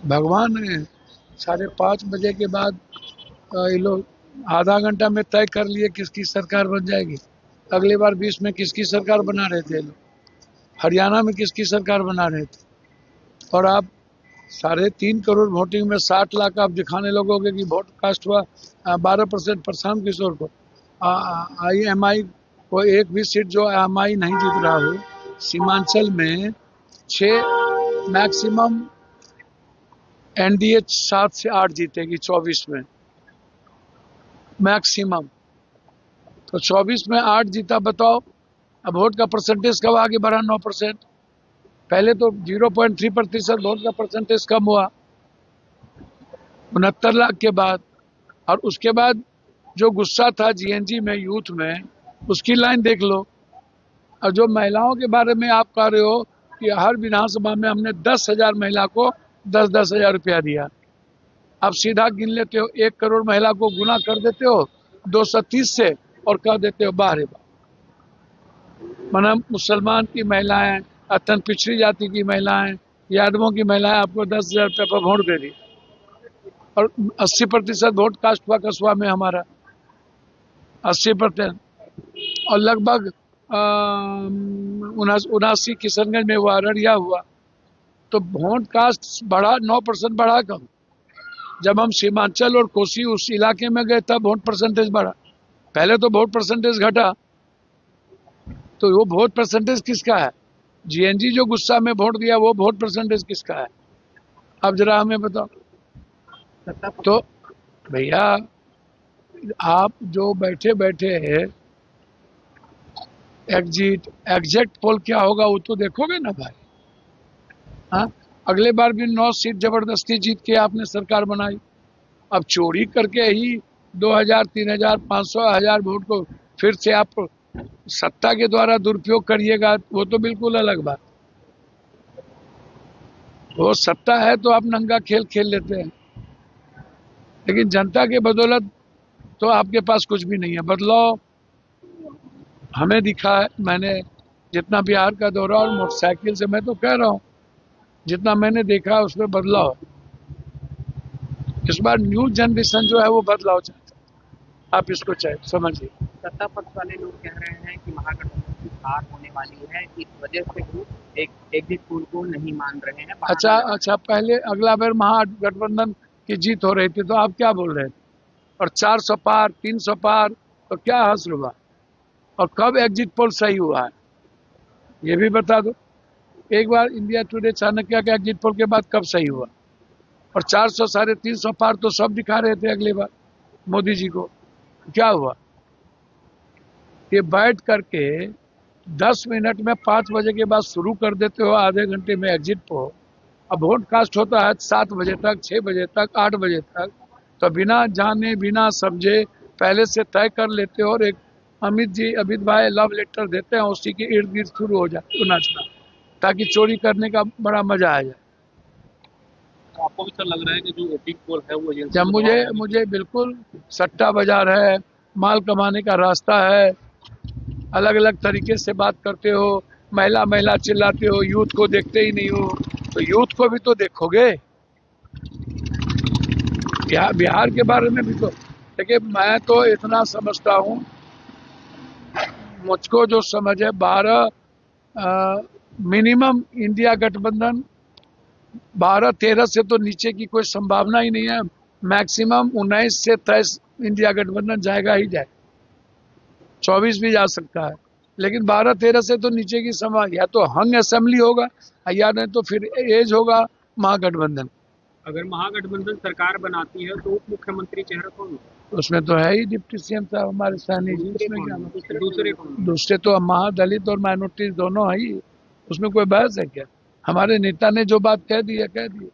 भगवान ने 5:30 बजे के बाद ये लोग आधा घंटा में तय कर लिए किसकी सरकार बन जाएगी। अगली बार 20 में किसकी सरकार बना रहे थे लोग, हरियाणा में किसकी सरकार बना रहे थे। और आप 3.5 करोड़ वोटिंग में 60 लाख आप दिखाने लगोगे कि वोट कास्ट हुआ 12% प्रशांत किशोर को। IMI को एक भी सीट जो IMI नहीं जीत रहा हो, सीमांचल में 6 मैक्सिमम, NDA 7 से 8 जीतेगी 24 में मैक्सिमम। तो 24 में 8 जीता, बताओ अब वोट का परसेंटेज कब आगे बढ़ा 9%। पहले तो 0.3% वोट का परसेंटेज कम हुआ 69 लाख के बाद। और उसके बाद जो गुस्सा था GNG में, यूथ में, उसकी लाइन देख लो। और जो महिलाओं के बारे में आप कह रहे हो कि हर विधानसभा में हमने 10,000 महिला को 10-10 हजार रुपया दिया। आप सीधा गिन लेते हो, 1 करोड़ महिला को गुना कर देते हो 230 से और कह देते हो बाहर माना मुसलमान की महिलाएं, अत्यंत पिछड़ी जाति की महिलाएं, यादवों की महिलाएं आपको 10,000 रुपये पर वोट दे दी। और 80% वोट कास्ट हुआ कस्बा में हमारा, 80%। और लगभग 79 किशनगंज में हुआ, अररिया हुआ। तो वोट कास्ट बढ़ा, 9% बढ़ा कम। जब हम सीमांचल और कोसी उस इलाके में गए तब वोट परसेंटेज बढ़ा। पहले तो वोट परसेंटेज घटा। तो वो वोट परसेंटेज किसका है? GNG जो गुस्सा में वोट दिया वो वोट परसेंटेज किसका है? अब जरा हमें बताओ। तो भैया आप जो बैठे बैठे एग्जैक्ट पोल क्या होगा वो तो देखोगे ना भाई। हाँ, अगले बार भी 9 सीट जबरदस्ती जीत के आपने सरकार बनाई। अब चोरी करके ही 2,000, 3,000, 500, 1,000 वोट को फिर से आप सत्ता के द्वारा दुरुपयोग करिएगा, वो तो बिल्कुल अलग बात। वो सत्ता है तो आप नंगा खेल खेल लेते हैं, लेकिन जनता के बदौलत तो आपके पास कुछ भी नहीं है। बदलाव हमें दिखा है, मैंने जितना बिहार का दौरा और मोटरसाइकिल से, मैं तो कह रहा हूँ जितना मैंने देखा उसमें बदलाव। इस बार न्यू जनरेशन जो है वो बदलाव चाहता है, आप इसको समझिए। सत्ता पक्ष वाले लोग कह रहे हैं कि महागठबंधन की हार होने वाली है, इस वजह से वो एक एग्जिट पोल को नहीं मान रहे हैं। अच्छा, पहले अगला बार महागठबंधन की जीत हो रही थी तो आप क्या बोल रहे थे? और 400 पार, 300 पार, तो क्या हासिल हुआ? और कब एग्जिट पोल सही हुआ है ये भी बता दो। एक बार इंडिया टुडे चाणक्य के एग्जिट पोल के बाद कब सही हुआ? और 400, 350 पार तो सब दिखा रहे थे अगली बार मोदी जी को। क्या हुआ? ये बैठ करके 10 मिनट में 5 बजे के बाद शुरू कर देते हो, आधे घंटे में एग्जिट पोल। अब वोट कास्ट होता है 7 बजे तक, 6 बजे तक, 8 बजे तक। तो बिना जाने बिना समझे पहले से तय कर लेते हो और एक अमित भाई लव लेटर देते हैं, उसी के इर्द गिर्द शुरू हो जाए नाचना, ताकि चोरी करने का बड़ा मजा आ जाए। आपको भी तो लग रहा है कि जो एग्जिट पोल है वो जब मुझे बिल्कुल सट्टा बाजार है, माल कमाने का रास्ता है, अलग अलग तरीके से बात करते हो, महिला महिला चिल्लाते हो, यूथ को देखते ही नहीं हो। तो यूथ को भी तो देखोगे। बिहार के बारे में भी तो देखिए। मैं तो इतना समझता हूँ, मुझको जो समझ है 12 मिनिमम इंडिया गठबंधन 12-13 से तो नीचे की कोई संभावना ही नहीं है। मैक्सिमम 19 से 23 इंडिया गठबंधन जाएगा ही जाए, 24 भी जा सकता है, लेकिन 12-13 से तो नीचे की संभावना। या तो हंग असेंबली होगा या नहीं तो फिर एज होगा महागठबंधन। अगर महागठबंधन सरकार बनाती है तो उप मुख्यमंत्री चेहरा कौन होगा? उसमें तो है ही डिप्टी CM साहब हमारे सैनिक जी। दूसरे तो महादलित और माइनॉरिटी दोनों है ही, उसमें कोई बहस है क्या? हमारे नेता ने जो बात कह दी है कह दी।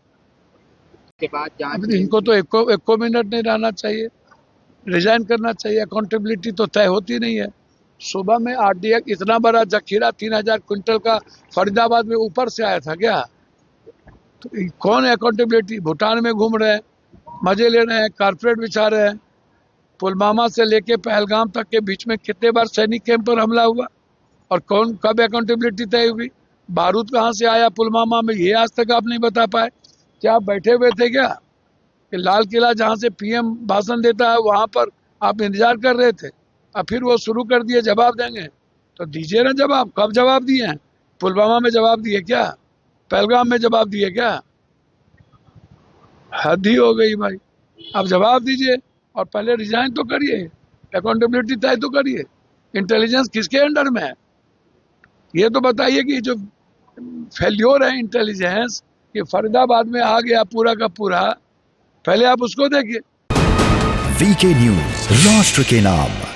के बाद इनको तो एको मिनट नहीं रहना चाहिए, रिजाइन करना चाहिए। अकाउंटेबिलिटी तो तय होती नहीं है। सुबह में RDX इतना बड़ा जखीरा 3,000 क्विंटल का फरीदाबाद में ऊपर से आया था क्या? तो कौन है अकाउंटेबिलिटी? भूटान में घूम रहे हैं, मजे ले रहे हैं, कारपेट बिछा रहे हैं। पुलवामा से लेके पहलगाम तक के बीच में कितने बार सैनिक कैंप पर हमला हुआ और कौन कब अकाउंटेबिलिटी तय हुई? बारूद कहाँ से आया पुलवामा में, ये आज तक आप नहीं बता पाए। क्या आप बैठे हुए थे क्या कि लाल किला जहां से पीएम भाषण देता है वहां पर आप इंतजार कर रहे थे? अब फिर वो शुरू कर दिए जवाब देंगे, तो दीजिए ना जवाब। कब जवाब दिए हैं? पुलवामा में जवाब दिए क्या? पहलगाम में जवाब दिए क्या? हद ही हो गई भाई। आप जवाब दीजिए और पहले रिजाइन तो करिए, अकाउंटेबिलिटी तय तो करिए। इंटेलिजेंस किसके अंडर में है ये तो बताइए। कि जो फेल्योर है इंटेलिजेंस कि फरीदाबाद में आ गया पूरा का पूरा, पहले आप उसको देखिए। वीके न्यूज, राष्ट्र के नाम।